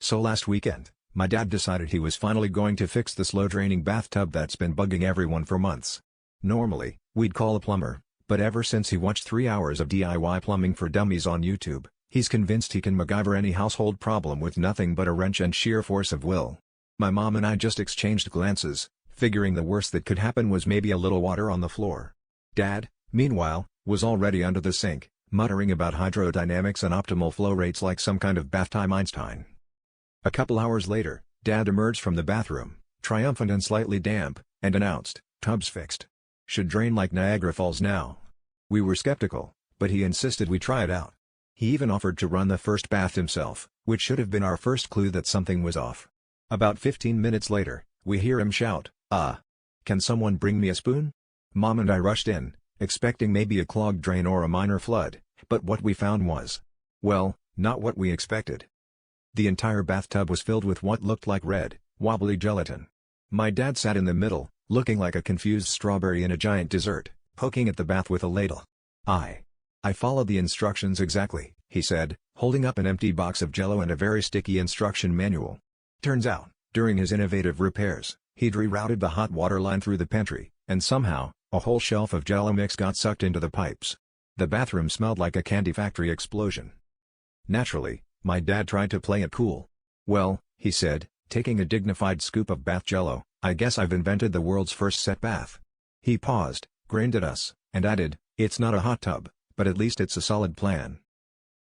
So last weekend, my dad decided he was finally going to fix the slow-draining bathtub that's been bugging everyone for months. Normally, we'd call a plumber, but ever since he watched 3 hours of DIY plumbing for dummies on YouTube, he's convinced he can MacGyver any household problem with nothing but a wrench and sheer force of will. My mom and I just exchanged glances, figuring the worst that could happen was maybe a little water on the floor. Dad, meanwhile, was already under the sink, muttering about hydrodynamics and optimal flow rates like some kind of bath-time Einstein. A couple hours later, Dad emerged from the bathroom, triumphant and slightly damp, and announced, "Tub's fixed. Should drain like Niagara Falls now." We were skeptical, but he insisted we try it out. He even offered to run the first bath himself, which should have been our first clue that something was off. About 15 minutes later, we hear him shout, Can someone bring me a spoon?" Mom and I rushed in, expecting maybe a clogged drain or a minor flood, but what we found was, well, not what we expected. The entire bathtub was filled with what looked like red, wobbly gelatin. My dad sat in the middle, looking like a confused strawberry in a giant dessert, poking at the bath with a ladle. I followed the instructions exactly," he said, holding up an empty box of Jell-O and a very sticky instruction manual. Turns out, during his innovative repairs, he'd rerouted the hot water line through the pantry, and somehow, a whole shelf of Jell-O mix got sucked into the pipes. The bathroom smelled like a candy factory explosion. Naturally, my dad tried to play it cool. "Well," he said, taking a dignified scoop of bath Jell-O, "I guess I've invented the world's first set bath." He paused, grinned at us, and added, "It's not a hot tub, but at least it's a solid plan."